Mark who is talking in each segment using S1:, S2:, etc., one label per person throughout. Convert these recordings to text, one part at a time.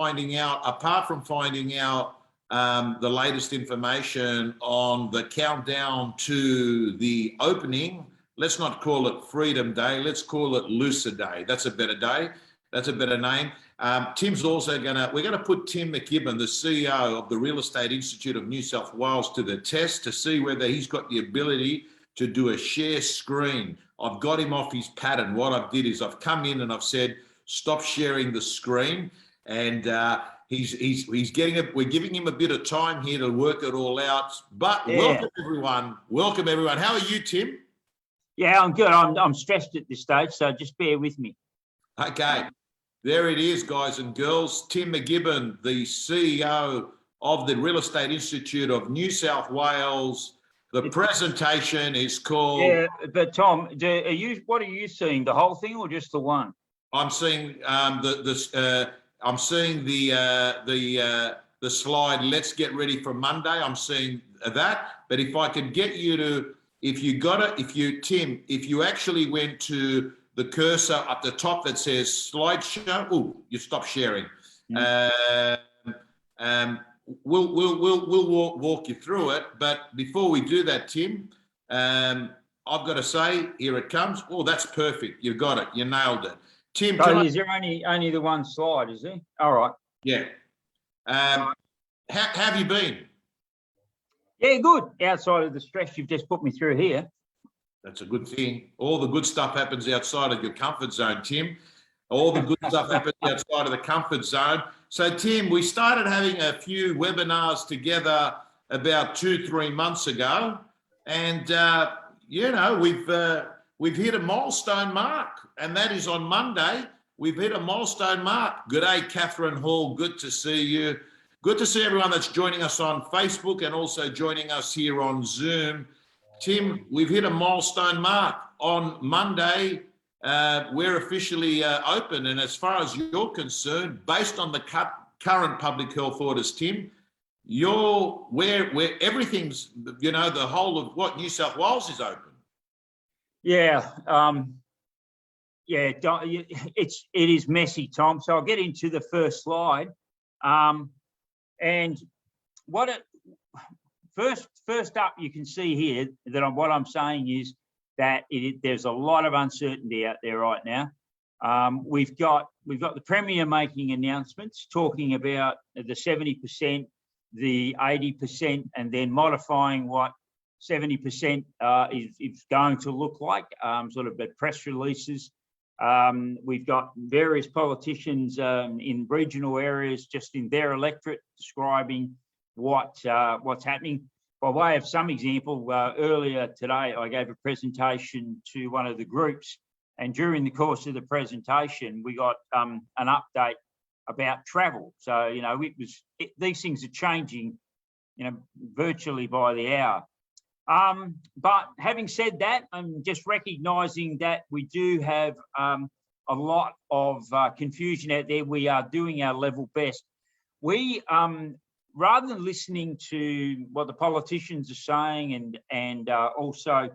S1: finding out the latest information on the countdown to the opening, let's not call it Freedom Day. Let's call it Looser Day. That's a better day. That's a better name. Tim's also we're going to put Tim McKibbin, the CEO of the Real Estate Institute of New South Wales, to the test to see whether he's got the ability to do a share screen. I've got him off his pattern. What I did is I've come in and I've said, stop sharing the screen. And he's getting it. We're giving him a bit of time here to work it all out. But welcome everyone. Welcome everyone. How are you, Tim?
S2: Yeah, I'm good. I'm stressed at this stage, so just bear with me.
S1: Okay. There it is, guys and girls. Tim McKibbin, the CEO of the Real Estate Institute of New South Wales. The presentation is called.
S2: Yeah, but Tom, what are you seeing? The whole thing or just the one?
S1: I'm seeing I'm seeing the slide. Let's get ready for Monday. I'm seeing that. But if I could get you to, Tim, if you actually went to the cursor up the top that says slideshow. Oh, you stop sharing. We'll walk you through it. But before we do that, Tim, I've got to say, here it comes. Oh, that's perfect. You got it. You nailed it. Tim,
S2: so is there only the one slide, is there? All right.
S1: Yeah. How have you been?
S2: Yeah, good. Outside of the stress you've just put me through here.
S1: That's a good thing. All the good stuff happens outside of your comfort zone, Tim. All the good stuff happens outside of the comfort zone. So, Tim, we started having a few webinars together about 2-3 months ago. And, we've hit a milestone mark. And that is on Monday. We've hit a milestone mark. Good day, Catherine Hall. Good to see you. Good to see everyone that's joining us on Facebook and also joining us here on Zoom. Tim, we've hit a milestone mark. On Monday, we're officially open. And as far as you're concerned, based on the current public health orders, Tim, where everything's, the whole of what New South Wales is open.
S2: Yeah. It is messy, Tom. So I'll get into the first slide. And first up, you can see here that what I'm saying is that there's a lot of uncertainty out there right now. We've got the Premier making announcements talking about the 70%, the 80%, and then modifying what 70% is going to look like, sort of press releases. We've got various politicians in regional areas, just in their electorate, describing what's happening. By way of some example, earlier today, I gave a presentation to one of the groups, and during the course of the presentation, we got an update about travel. So, these things are changing, virtually by the hour. But having said that, I'm just recognising that we do have a lot of confusion out there. We are doing our level best. We, rather than listening to what the politicians are saying and also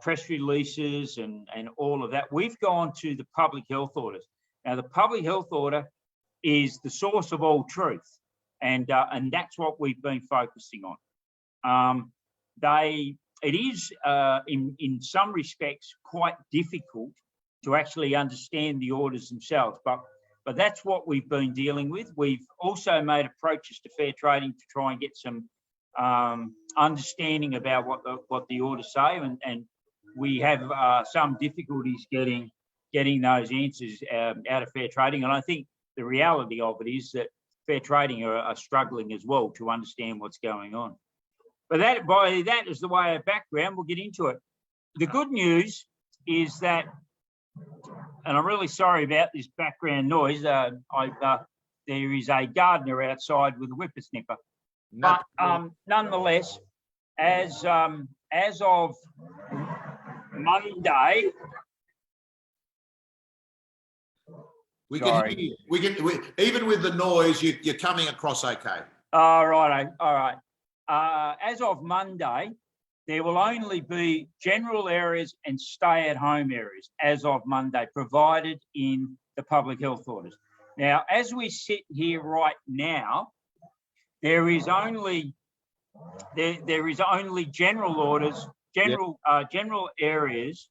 S2: press releases and all of that, we've gone to the public health orders. Now, the public health order is the source of all truth, and that's what we've been focusing on. It is, in some respects, quite difficult to actually understand the orders themselves, but that's what we've been dealing with. We've also made approaches to fair trading to try and get some understanding about what the orders say, and we have some difficulties getting those answers out of fair trading. And I think the reality of it is that fair trading are struggling as well to understand what's going on. But that is the way of background. We'll get into it. The good news is that, and I'm really sorry about this background noise. There is a gardener outside with a whippersnipper. But nonetheless, as of Monday,
S1: we can hear you. Even with the noise, you're coming across okay.
S2: All right. As of Monday, there will only be general areas and stay-at-home areas as of Monday, provided in the public health orders. Now, as we sit here right now, there is only general orders, general areas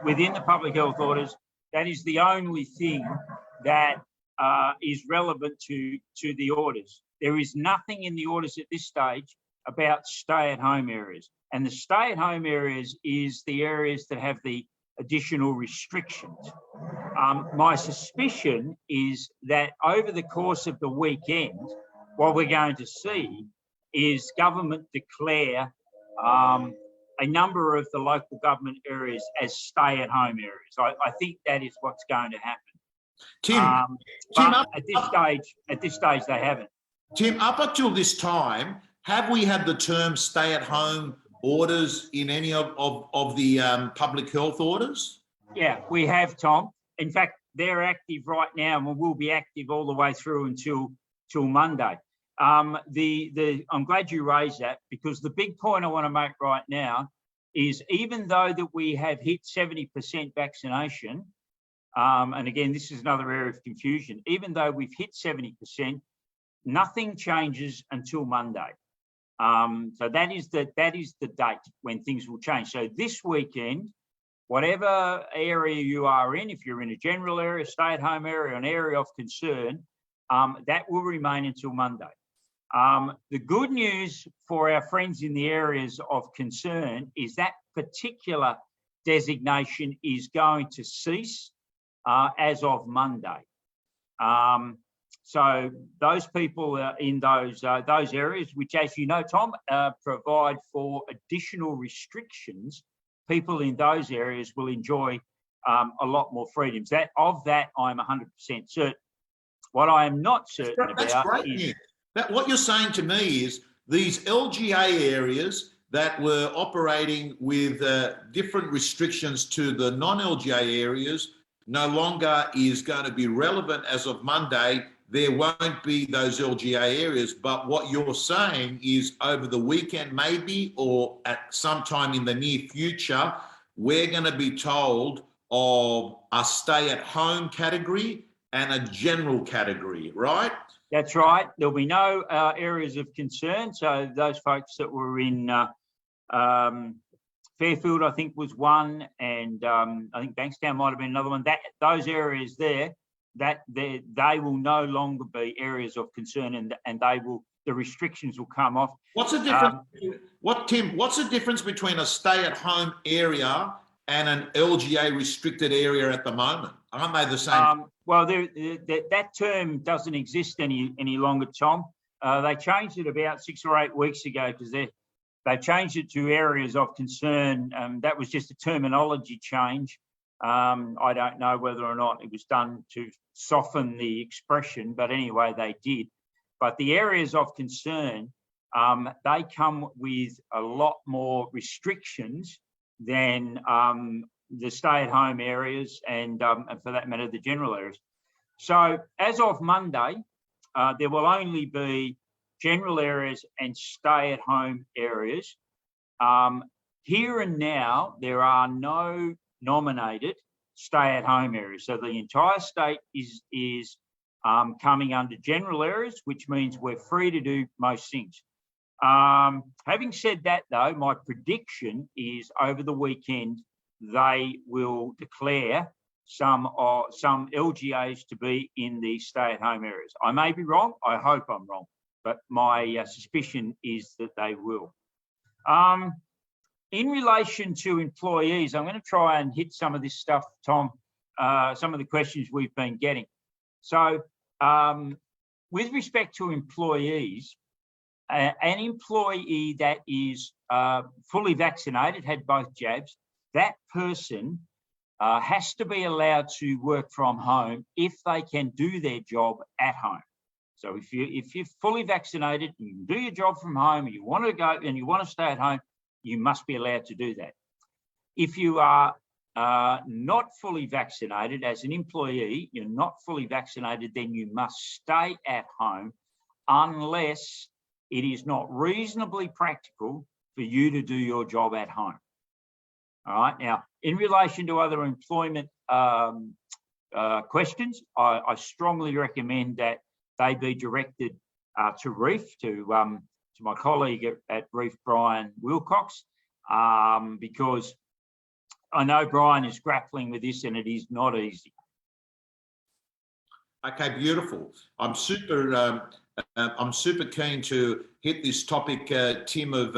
S2: within the public health orders. That is the only thing that is relevant to the orders. There is nothing in the orders at this stage about stay-at-home areas. And the stay-at-home areas is the areas that have the additional restrictions. My suspicion is that over the course of the weekend, what we're going to see is government declare a number of the local government areas as stay-at-home areas. I think that is what's going to happen.
S1: Tim,
S2: but at this stage, they haven't.
S1: Tim, up until this time, have we had the term stay-at-home orders in any of the public health orders? Yeah,
S2: we have, Tom. In fact, they're active right now and will be active all the way through until Monday. I'm glad you raised that, because the big point I want to make right now is, even though that we have hit 70% vaccination, and again, this is another area of confusion, even though we've hit 70%, nothing changes until Monday. So that is the date when things will change. So this weekend, whatever area you are in, if you're in a general area, stay-at-home area, an area of concern, that will remain until Monday. The good news for our friends in the areas of concern is that particular designation is going to cease as of Monday. So those people in those areas, which, as you know, Tom, provide for additional restrictions, people in those areas will enjoy a lot more freedoms. I'm 100% certain. What I am not certain about is...
S1: What you're saying to me is these LGA areas that were operating with different restrictions to the non-LGA areas no longer is going to be relevant as of Monday. There won't be those LGA areas, but what you're saying is over the weekend maybe, or at some time in the near future, we're going to be told of a stay-at-home category and a general category, right?
S2: That's right. There'll be no areas of concern. So those folks that were in Fairfield, I think, was one, and I think Bankstown might have been another one. Those areas there, they will no longer be areas of concern, and the restrictions will come off.
S1: What's the difference? Tim? What's the difference between a stay-at-home area and an LGA restricted area at the moment? Aren't they the same?
S2: Well, that term doesn't exist any longer, Tom. They changed it about 6 or 8 weeks ago, because they changed it to areas of concern. That was just a terminology change. I don't know whether or not it was done to soften the expression, but anyway, they did. But the areas of concern, they come with a lot more restrictions than the stay-at-home areas and for that matter, the general areas. So as of Monday, there will only be general areas and stay-at-home areas. Here and now, there are no nominated stay-at-home areas. So the entire state is coming under general areas, which means we're free to do most things. Having said that, though, my prediction is over the weekend, they will declare some LGAs to be in the stay-at-home areas. I may be wrong. I hope I'm wrong, but my suspicion is that they will. In relation to employees, I'm going to try and hit some of this stuff, Tom, some of the questions we've been getting. So with respect to employees, an employee that is fully vaccinated, had both jabs, that person has to be allowed to work from home if they can do their job at home. So if you're fully vaccinated, you can do your job from home, and you want to go and you want to stay at home, you must be allowed to do that. If you are not fully vaccinated as an employee, you're not fully vaccinated, then you must stay at home unless it is not reasonably practical for you to do your job at home. All right. Now, in relation to other employment questions, I strongly recommend that they be directed to Reef, to my colleague at Reef, Brian Wilcox, because I know Brian is grappling with this and it is not easy.
S1: Okay, beautiful. I'm super keen to hit this topic, Tim, of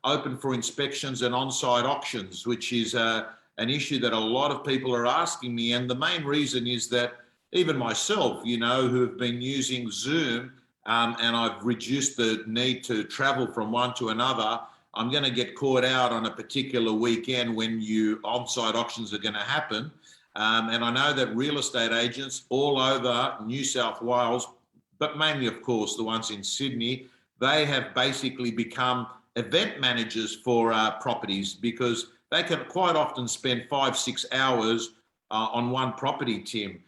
S1: open for inspections and on-site auctions, which is an issue that a lot of people are asking me. And the main reason is that even myself, you know, who have been using Zoom, and I've reduced the need to travel from one to another, I'm going to get caught out on a particular weekend when on-site auctions are going to happen. And I know that real estate agents all over New South Wales, but mainly, of course, the ones in Sydney, they have basically become event managers for properties, because they can quite often spend 5-6 hours on one property, Tim.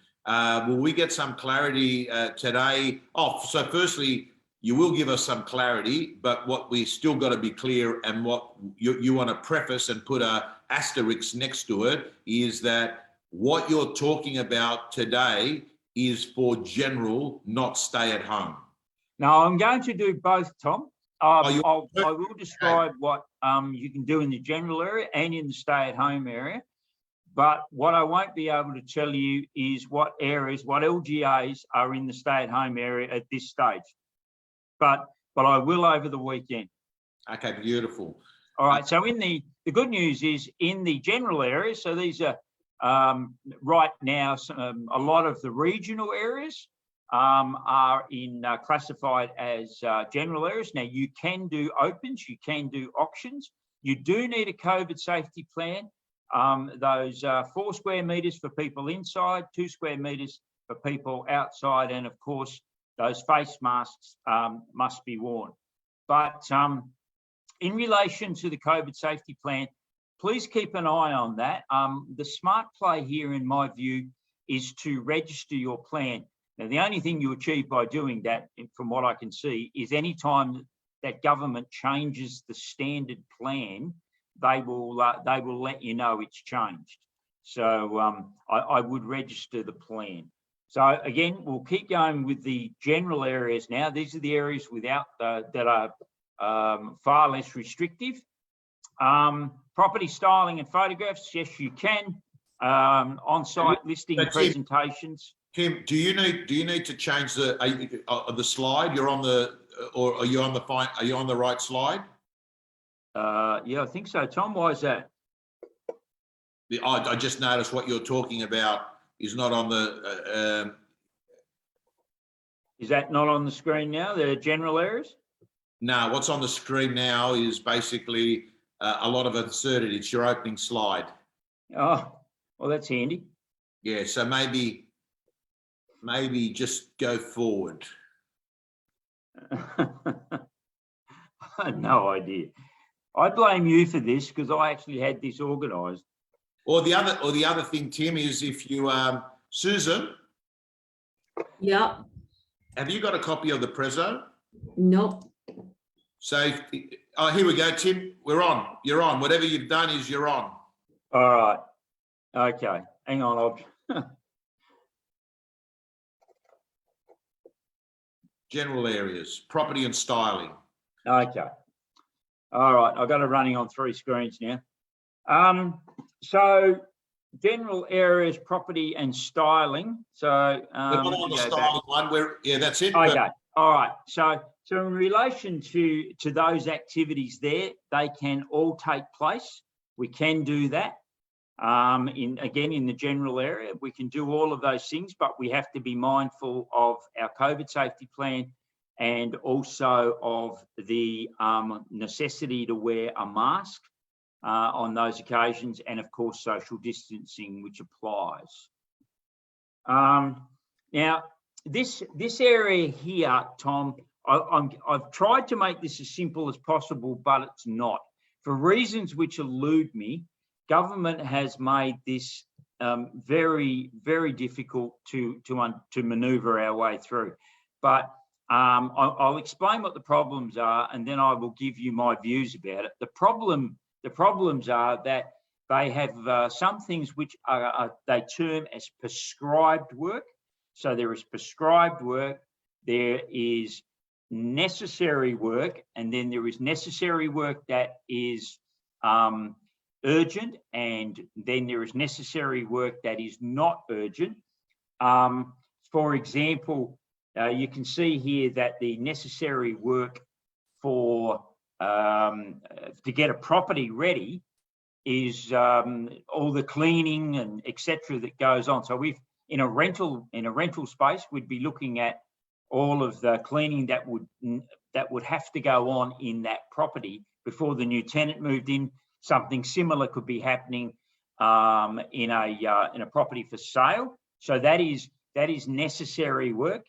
S1: Will we get some clarity today? So firstly, you will give us some clarity, but what we still got to be clear, and what you want to preface and put a asterisk next to it, is that what you're talking about today is for general, not stay at home.
S2: Now, I'm going to do both, Tom. I will describe what you can do in the general area and in the stay-at-home area. But what I won't be able to tell you is what areas, what LGAs are in the stay-at-home area at this stage. But I will over the weekend. Okay,
S1: beautiful.
S2: All right. So in the good news is in the general area. So these are right now a lot of the regional areas are classified as general areas. Now you can do opens, you can do auctions. You do need a COVID safety plan. Those 4 square metres for people inside, 2 square metres for people outside, and of course those face masks must be worn. But in relation to the COVID safety plan, please keep an eye on that. The smart play here, in my view, is to register your plan. Now, the only thing you achieve by doing that, from what I can see, is any time that government changes the standard plan, they will let you know it's changed. So I would register the plan. So again, we'll keep going with the general areas now. These are the areas without that are far less restrictive. Property styling and photographs, yes, you can. On-site listing presentations.
S1: Tim, do you need to change the slide? You're on the, or are you on the right slide?
S2: Yeah, I think so. Tom, why is that?
S1: I just noticed what you're talking about is not on the.
S2: Is that not on the screen now? The general areas?
S1: No, what's on the screen now is basically a lot of uncertainty. It's your opening slide.
S2: Oh, well, that's handy.
S1: Yeah, so maybe just go forward.
S2: I had no idea. I blame you for this because I actually had this organised.
S1: Or the other thing, Tim, is if you Susan.
S3: Yeah.
S1: Have you got a copy of the Prezzo?
S3: Nope.
S1: So, here we go, Tim. We're on. You're on. Whatever you've done is you're on.
S2: All right. Okay. Hang on.
S1: General areas, property and styling.
S2: Okay. All right. I've got it running on 3 screens now. So general areas, property and styling. So
S1: we're not on the styling one. Yeah, that's it.
S2: Okay. All right. So in relation to those activities there, they can all take place. We can do that. In the general area, we can do all of those things, but we have to be mindful of our COVID safety plan and also of the necessity to wear a mask on those occasions, and of course social distancing, which applies. Now, this area here, Tom, I've tried to make this as simple as possible, but it's not. For reasons which elude me, government has made this very, very difficult to manoeuvre our way through. But I'll explain what the problems are, and then I will give you my views about it. The problems are that they have some things which they term as prescribed work. So there is prescribed work, there is necessary work, and then there is necessary work that is urgent, and then there is necessary work that is not urgent. For example, you can see here that the necessary work for to get a property ready is all the cleaning and etc. that goes on. So we've in a rental space, we'd be looking at all of the cleaning that would have to go on in that property before the new tenant moved in. Something similar could be happening in a property for sale. So that is necessary work.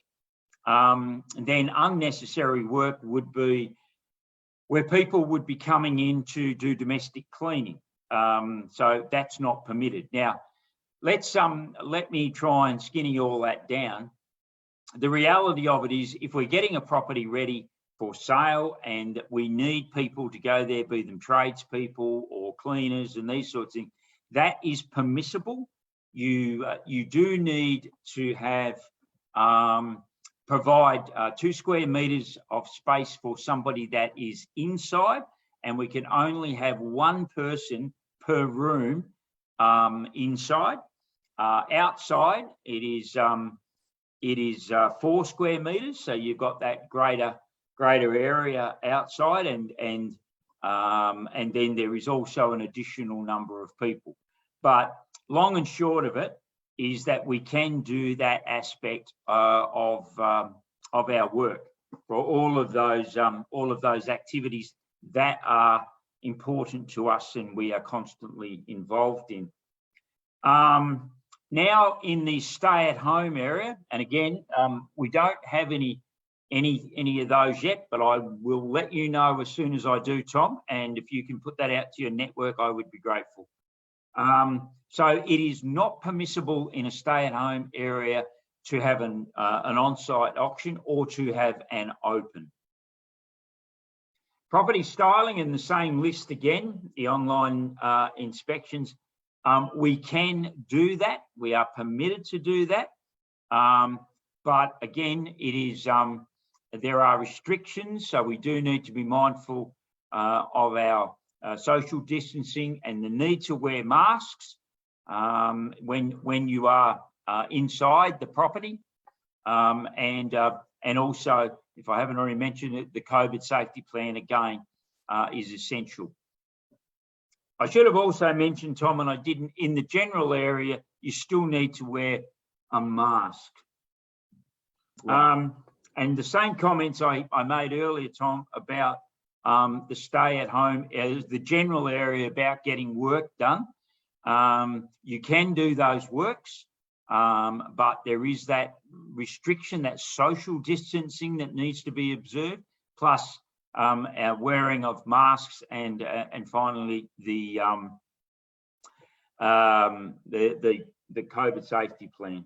S2: Then unnecessary work would be where people would be coming in to do domestic cleaning. So that's not permitted. Now, let me try and skinny all that down. The reality of it is, if we're getting a property ready for sale and we need people to go there, be them tradespeople or cleaners and these sorts of things, that is permissible. You do need to have provide 2 square meters of space for somebody that is inside, and we can only have 1 person per room inside. Outside, it is 4 square meters, so you've got that greater area outside, and then there is also an additional number of people. But long and short of it is that we can do that aspect of our work for all of those activities that are important to us and we are constantly involved in. Now in the stay-at-home area, and again, we don't have any of those yet, but I will let you know as soon as I do, Tom. And if you can put that out to your network, I would be grateful. So it is not permissible in a stay-at-home area to have an on-site auction or to have an open. Property styling in the same list again, the online inspections. We can do that. We are permitted to do that. But again, it is there are restrictions, so we do need to be mindful of our social distancing and the need to wear masks when you are inside the property, and also, if I haven't already mentioned it, the COVID safety plan again is essential. I should have also mentioned, Tom, and I didn't, in the general area, you still need to wear a mask. Right. And the same comments I made earlier, Tom, about the stay-at-home, the general area about getting work done. You can do those works, but there is that restriction, that social distancing that needs to be observed, plus our wearing of masks, and finally the COVID safety plan.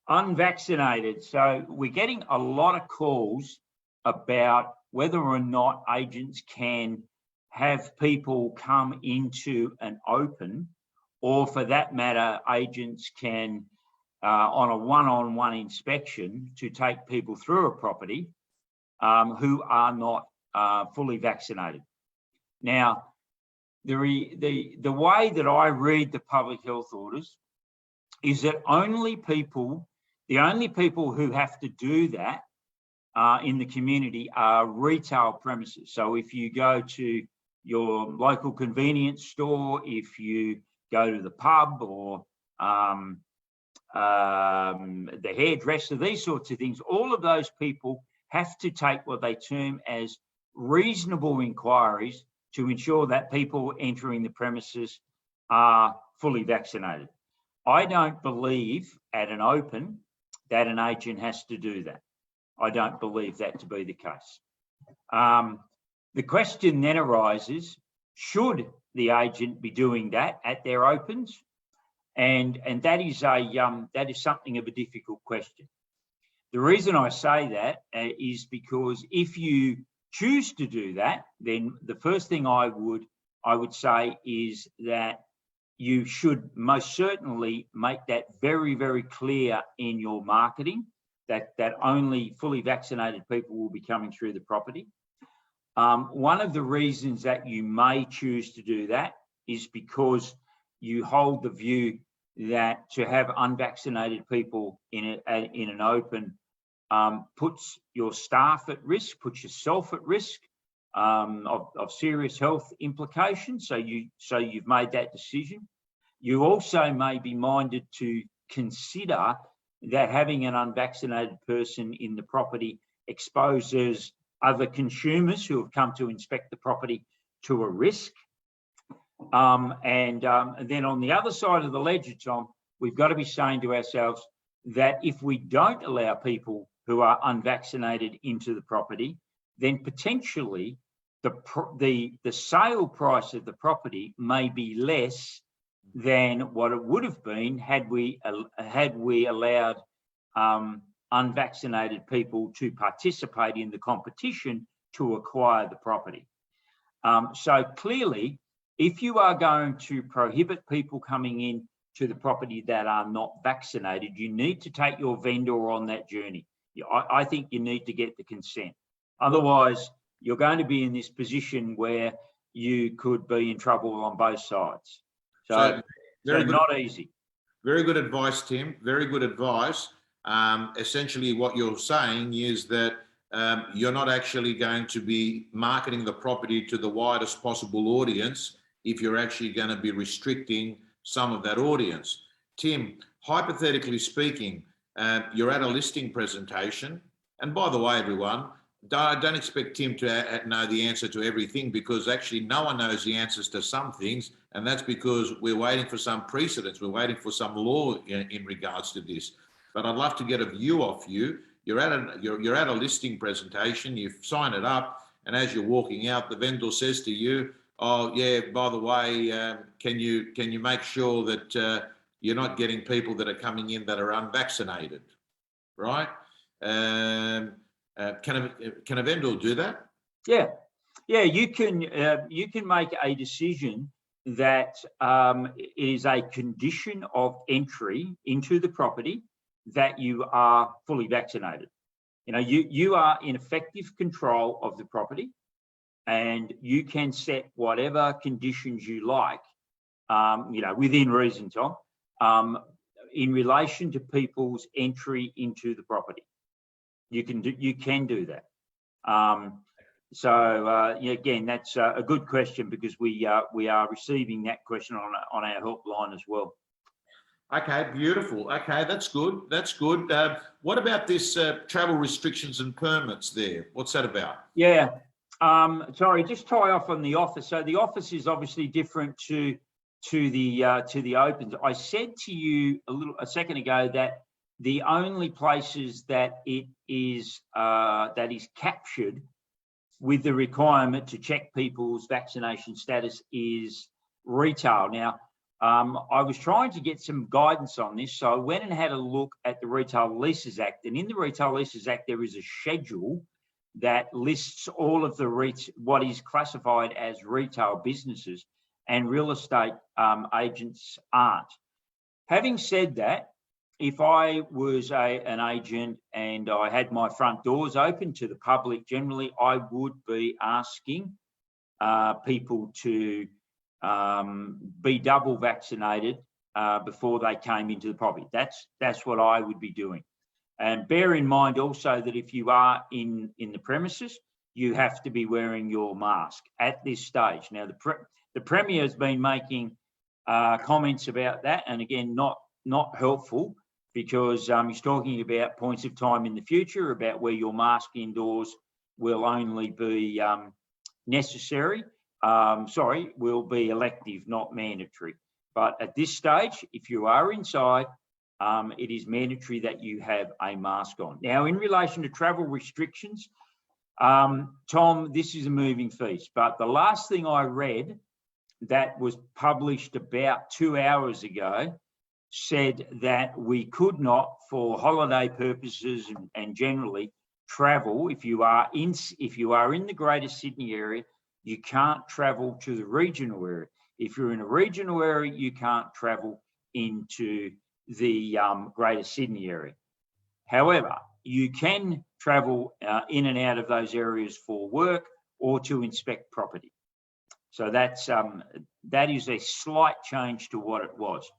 S2: Unvaccinated. So we're getting a lot of calls about whether or not agents can have people come into an open, or for that matter, agents can, on a one-on-one inspection, to take people through a property who are not fully vaccinated. Now, the way that I read the public health orders is that the only people who have to do that in the community are retail premises. So if you go to your local convenience store, if you go to the pub, or the hairdresser, these sorts of things, all of those people have to take what they term as reasonable inquiries to ensure that people entering the premises are fully vaccinated. I don't believe at an open that an agent has to do that. I don't believe that to be the case. The question then arises, should the agent be doing that at their opens? And that is something of a difficult question. The reason I say that is because if you choose to do that, then the first thing I I would say is that you should most certainly make that very, very clear in your marketing that only fully vaccinated people will be coming through the property. One of the reasons that you may choose to do that is because you hold the view that to have unvaccinated people in an open puts your staff at risk, puts yourself at risk of serious health implications. So you've made that decision. You also may be minded to consider that having an unvaccinated person in the property exposes other consumers who have come to inspect the property to a risk. And then on the other side of the ledger, Tom, we've got to be saying to ourselves that if we don't allow people who are unvaccinated into the property, then potentially the sale price of the property may be less than what it would have been had we allowed unvaccinated people to participate in the competition to acquire the property. So clearly, if you are going to prohibit people coming in to the property that are not vaccinated, you need to take your vendor on that journey. I think you need to get the consent. Otherwise, you're going to be in this position where you could be in trouble on both sides. So not easy.
S1: Very good advice, Tim. Very good advice. Essentially, what you're saying is that you're not actually going to be marketing the property to the widest possible audience if you're actually going to be restricting some of that audience. Tim, hypothetically speaking, you're at a listing presentation. And by the way, everyone, don't expect Tim to know the answer to everything, because actually no one knows the answers to some things. And that's because we're waiting for some precedents. We're waiting for some law in regards to this. But I'd love to get a view off you. You're at a listing presentation, you've signed it up, and as you're walking out, the vendor says to you, "Oh yeah, by the way, can you make sure that you're not getting people that are coming in that are unvaccinated, right?" Can a vendor do that?
S2: Yeah, you can make a decision that it is a condition of entry into the property that you are fully vaccinated. You are in effective control of the property, and you can set whatever conditions you like, within reason, Tom, in relation to people's entry into the property. You can do that. Again, that's a good question, because we are receiving that question on our helpline as well.
S1: Okay, beautiful. Okay, that's good. That's good. What about this travel restrictions and permits there? What's that about?
S2: Yeah. Sorry, just tie off on the office. So the office is obviously different to the opens. I said to you a second ago that the only places that it is that is captured with the requirement to check people's vaccination status is retail. Now, I was trying to get some guidance on this, so I went and had a look at the Retail Leases Act, and in the Retail Leases Act there is a schedule that lists all of what is classified as retail businesses, and real estate agents aren't. Having said that, if I was an agent and I had my front doors open to the public generally, I would be asking people to be double vaccinated before they came into the property. That's what I would be doing. And bear in mind also that if you are in the premises, you have to be wearing your mask at this stage. Now, the Premier has been making comments about that, and again, not helpful, because he's talking about points of time in the future, about where your mask indoors will only be necessary. Will be elective, not mandatory. But at this stage, if you are inside, it is mandatory that you have a mask on. Now, in relation to travel restrictions, Tom, this is a moving feast, but the last thing I read that was published about 2 hours ago said that we could not, for holiday purposes and generally, travel if you are in the Greater Sydney area. you can't travel to the regional area. If you're in a regional area, you can't travel into the Greater Sydney area. However, you can travel in and out of those areas for work or to inspect property. So that is a slight change to what it was.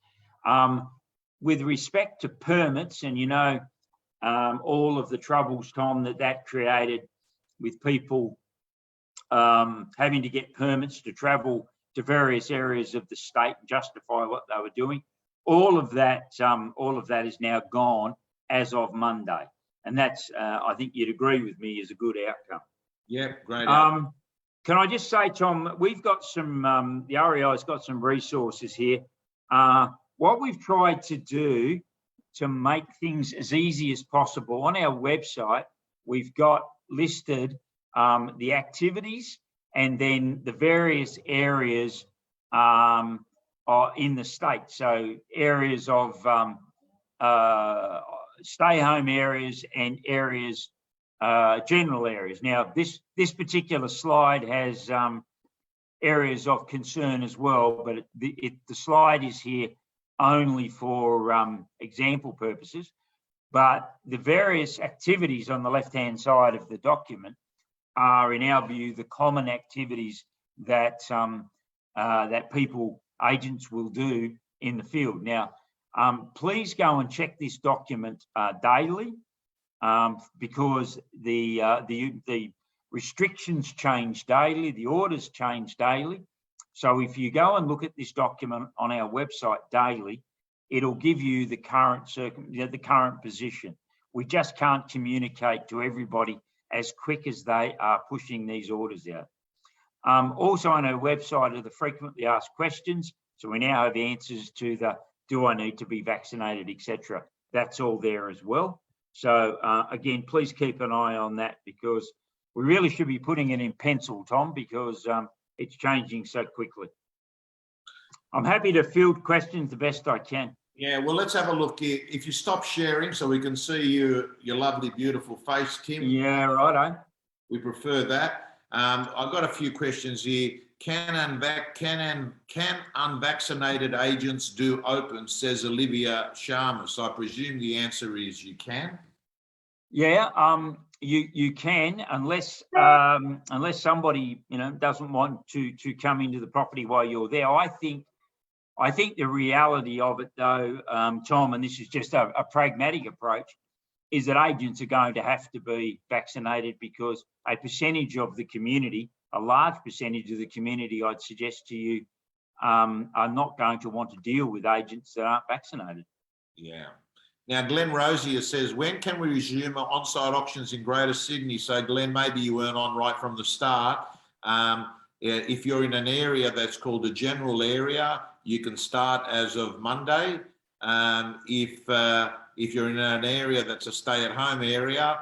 S2: With respect to permits, and you know, all of the troubles, Tom, that created with people having to get permits to travel to various areas of the state and justify what they were doing. All of that is now gone as of Monday, and that's I think you'd agree with me is a good outcome.
S1: Yeah, great outcome.
S2: Can I just say, Tom, we've got some the REI's got some resources here. What we've tried to do to make things as easy as possible on our website, we've got listed the activities and then the various areas are in the state. So areas of stay home areas and areas, general areas. Now, this particular slide has areas of concern as well, but the slide is here only for example purposes. But the various activities on the left-hand side of the document are, in our view, the common activities that that agents will do in the field. Now, please go and check this document daily, because the restrictions change daily, the orders change daily. So if you go and look at this document on our website daily, it'll give you the current position. We just can't communicate to everybody as quick as they are pushing these orders out. Also on our website are the frequently asked questions. So we now have answers to the, do I need to be vaccinated, etc. That's all there as well. So again, please keep an eye on that, because we really should be putting it in pencil, Tom, because it's changing so quickly. I'm happy to field questions the best I can.
S1: Yeah, well, let's have a look here. If you stop sharing so we can see your lovely, beautiful face, Tim.
S2: Yeah, righto.
S1: We prefer that. I've got a few questions here. Can unvaccinated agents do open, says Olivia Sharma. So I presume the answer is you can.
S2: Yeah, you can, unless somebody doesn't want to come into the property while you're there. I think the reality of it, though, Tom, and this is just a pragmatic approach, is that agents are going to have to be vaccinated, because a percentage of the community, a large percentage of the community, I'd suggest to you, are not going to want to deal with agents that aren't vaccinated. Yeah.
S1: Now, Glenn Rosier says, when can we resume on-site auctions in Greater Sydney? So, Glenn, maybe you weren't on right from the start. If you're in an area that's called a general area, you can start as of Monday. If you're in an area that's a stay-at-home area,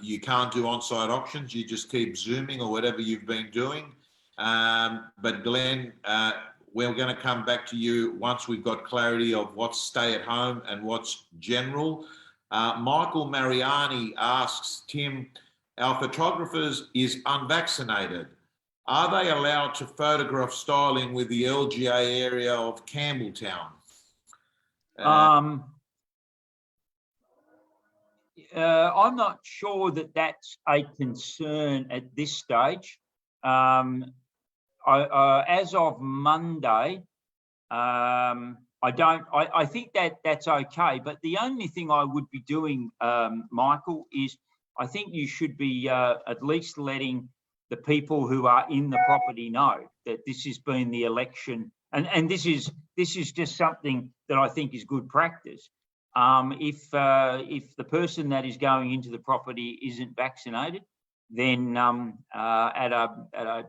S1: you can't do on-site auctions. You just keep Zooming or whatever you've been doing. But Glenn, we're going to come back to you once we've got clarity of what's stay-at-home and what's general. Michael Mariani asks, Tim, our photographers is unvaccinated. Are they allowed to photograph styling with the LGA area of Campbelltown?
S2: I'm not sure that that's a concern at this stage. As of Monday, I think that's okay. But the only thing I would be doing, Michael, is I think you should be at least letting the people who are in the property know that this has been the election, and this is just something that I think is good practice. If the person that is going into the property isn't vaccinated, then at a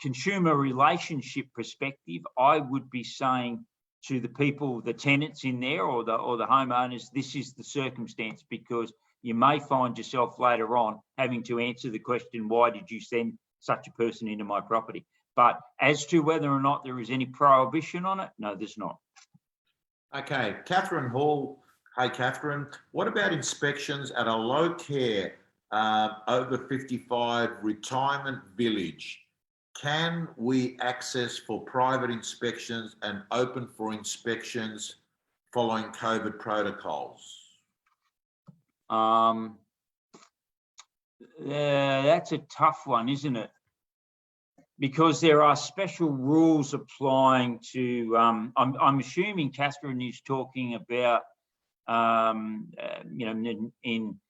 S2: consumer relationship perspective, I would be saying to the people, the tenants in there or the homeowners, this is the circumstance, because you may find yourself later on having to answer the question, why did you send such a person into my property? But as to whether or not there is any prohibition on it, no, there's not.
S1: Okay, Catherine Hall. Hey, Catherine, what about inspections at a low care over 55 retirement village? can we access for private inspections and open for inspections following COVID protocols?
S2: That's a tough one, isn't it? Because there are special rules applying to, I'm assuming Catherine is talking about, in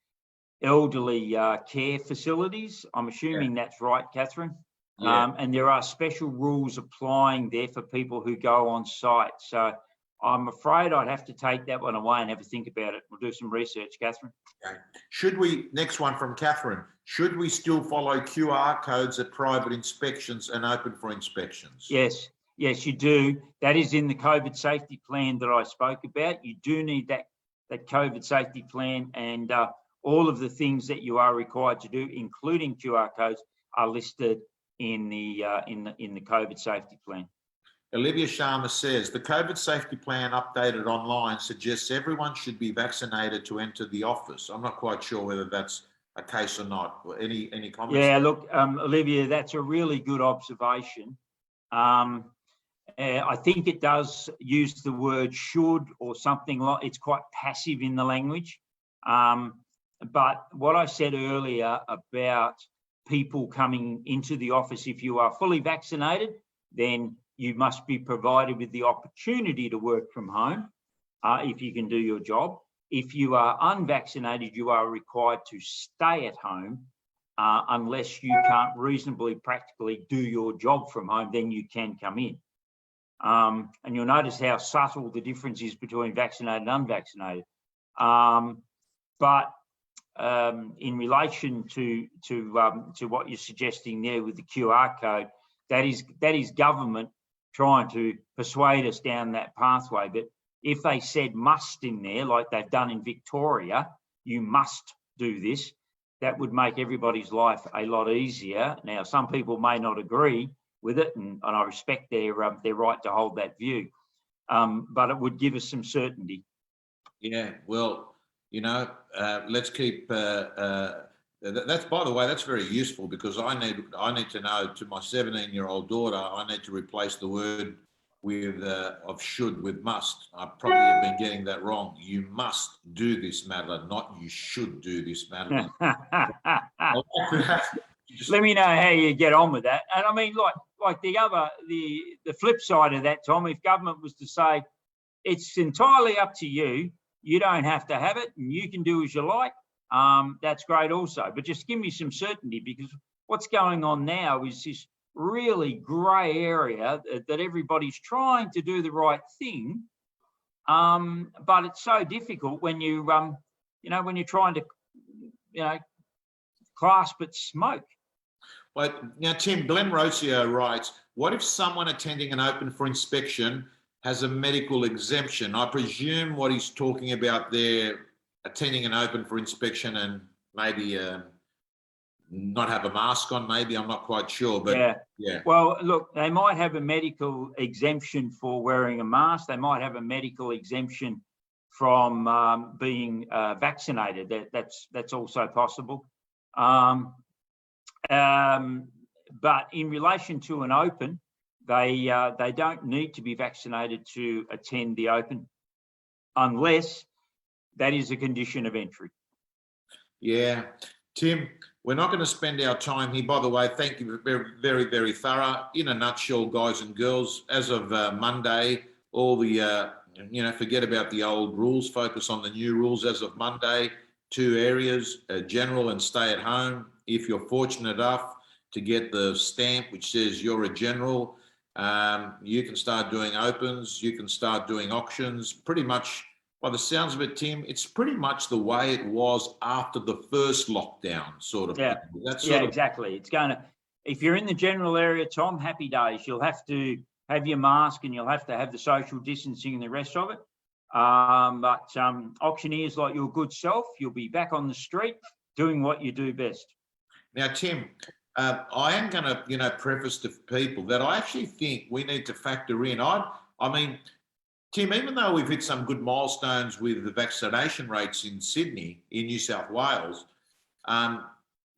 S2: elderly care facilities. I'm assuming that's right, Catherine.
S1: Yeah.
S2: And there are special rules applying there for people who go on site. So I'm afraid I'd have to take that one away and have a think about it. We'll do some research, Catherine.
S1: Okay. Next one from Catherine, should we still follow QR codes at private inspections and open for inspections?
S2: Yes, you do. That is in the COVID safety plan that I spoke about. You do need that COVID safety plan, and all of the things that you are required to do, including QR codes, are listed in the COVID safety plan.
S1: Olivia Sharma says, the COVID safety plan updated online suggests everyone should be vaccinated to enter the office. I'm not quite sure whether that's a case or not. Any comments?
S2: Yeah, look, Olivia, that's a really good observation. I think it does use the word should or something like, it's quite passive in the language. But what I said earlier about people coming into the office, if you are fully vaccinated, then you must be provided with the opportunity to work from home if you can do your job. If you are unvaccinated, you are required to stay at home unless you can't reasonably practically do your job from home, then you can come in. And you'll notice how subtle the difference is between vaccinated and unvaccinated. But in relation to what you're suggesting there with the QR code, that is government trying to persuade us down that pathway. But if they said must in there, like they've done in Victoria, you must do this, that would make everybody's life a lot easier. Now, some people may not agree with it, and I respect their right to hold that view, but it would give us some certainty.
S1: Yeah, well, let's keep. That's, by the way, that's very useful, because I need to know, to my 17-year-old daughter, I need to replace the word with of should with must. I probably have been getting that wrong. You must do this, Madeline, not you should do this, Madeline.
S2: Let me know how you get on with that. And I mean, like the flip side of that, Tom, if government was to say, it's entirely up to you, you don't have to have it and you can do as you like, that's great also. But just give me some certainty, because what's going on now is this really grey area that everybody's trying to do the right thing, but it's so difficult when you when you're trying to clasp at smoke.
S1: Well, now, Tim, Glenn Rocio writes, what if someone attending an open for inspection has a medical exemption? I presume what he's talking about there, attending an open for inspection and maybe not have a mask on, maybe, I'm not quite sure, but yeah.
S2: Well, look, they might have a medical exemption for wearing a mask. They might have a medical exemption from being vaccinated. That's also possible. But in relation to an open, they don't need to be vaccinated to attend the open, unless that is a condition of entry. Yeah.
S1: Tim, we're not going to spend our time here. By the way, thank you, very, very, very thorough. In a nutshell, guys and girls, as of Monday, all the, forget about the old rules, focus on the new rules. As of Monday, 2 areas, general and stay at home. If you're fortunate enough to get the stamp which says you're a general, you can start doing opens, you can start doing auctions. Pretty much, by the sounds of it, Tim, it's pretty much the way it was after the first lockdown, sort of.
S2: Yeah, exactly. It's going to, if you're in the general area, Tom, happy days. You'll have to have your mask and you'll have to have the social distancing and the rest of it. But auctioneers like your good self, you'll be back on the street doing what you do best.
S1: Now, Tim, I am going to, preface to people that I actually think we need to factor in. I mean, Tim, even though we've hit some good milestones with the vaccination rates in Sydney, in New South Wales,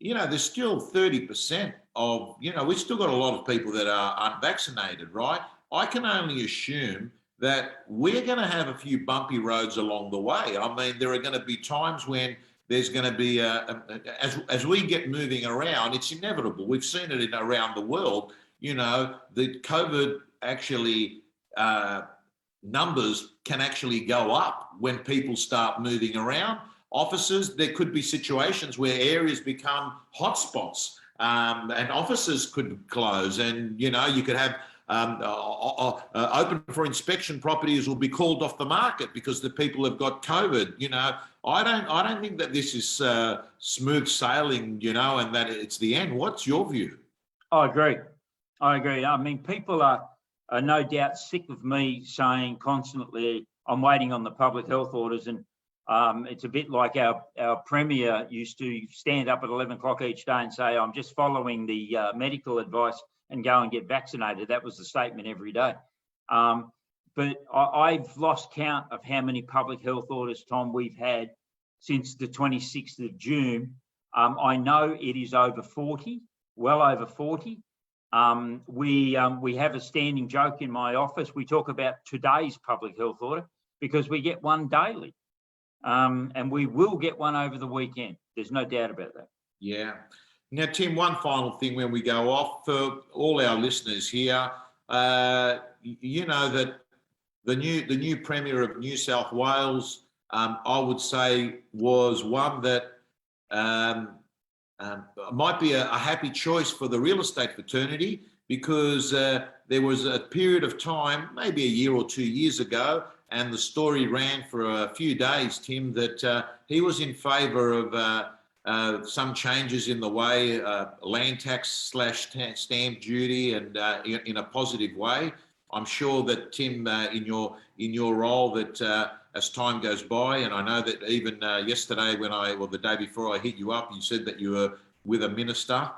S1: you know, there's still 30% of, you know, we've still got a lot of people that are unvaccinated, right? I can only assume that we're going to have a few bumpy roads along the way. I mean, there are going to be times when there's going to be, as we get moving around, it's inevitable. We've seen it around the world. You know, the COVID actually numbers can actually go up when people start moving around. Offices, there could be situations where areas become hotspots, and offices could close, and you know, you could have open for inspection properties will be called off the market because the people have got COVID. You know, I don't think that this is smooth sailing, you know, and that it's the end. What's your view?
S2: I agree. I mean, people are no doubt sick of me saying constantly, I'm waiting on the public health orders, and it's a bit like our Premier used to stand up at 11 o'clock each day and say, I'm just following the medical advice and go and get vaccinated. That was the statement every day. But I've lost count of how many public health orders, Tom, we've had since the 26th of June. I know it is over 40, well over 40. We have a standing joke in my office. We talk about today's public health order because we get one daily. And we will get one over the weekend. There's no doubt about that.
S1: Yeah. Now, Tim, one final thing when we go off for all our listeners here, you know that the new Premier of New South Wales, I would say, was one that might be a happy choice for the real estate fraternity because there was a period of time, maybe a year or 2 years ago, and the story ran for a few days, Tim, that he was in favour of some changes in the way land tax / stamp duty, and in a positive way. I'm sure that Tim, in your role, that as time goes by, and I know that even yesterday or the day before I hit you up, you said that you were with a minister.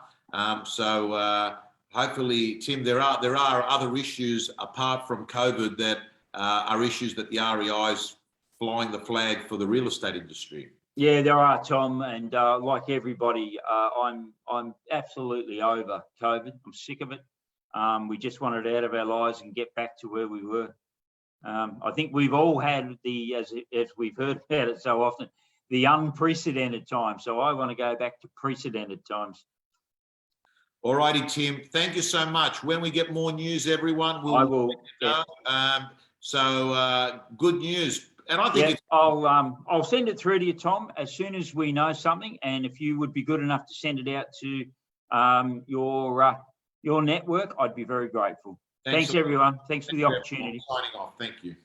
S1: So hopefully, Tim, there are other issues apart from COVID that are issues that the REI is flying the flag for the real estate industry.
S2: Yeah, there are, Tom, and like everybody, I'm absolutely over COVID. I'm sick of it. We just want it out of our lives and get back to where we were. I think we've all had as we've heard about it so often, the unprecedented time. So I want to go back to precedented times.
S1: All righty, Tim. Thank you so much. When we get more news, everyone,
S2: I will. Yeah.
S1: So good news. And I think
S2: I'll send it through to you, Tom, as soon as we know something. And if you would be good enough to send it out to your network, I'd be very grateful. Thanks everyone. Thanks for the opportunity.
S1: Signing off. Thank you.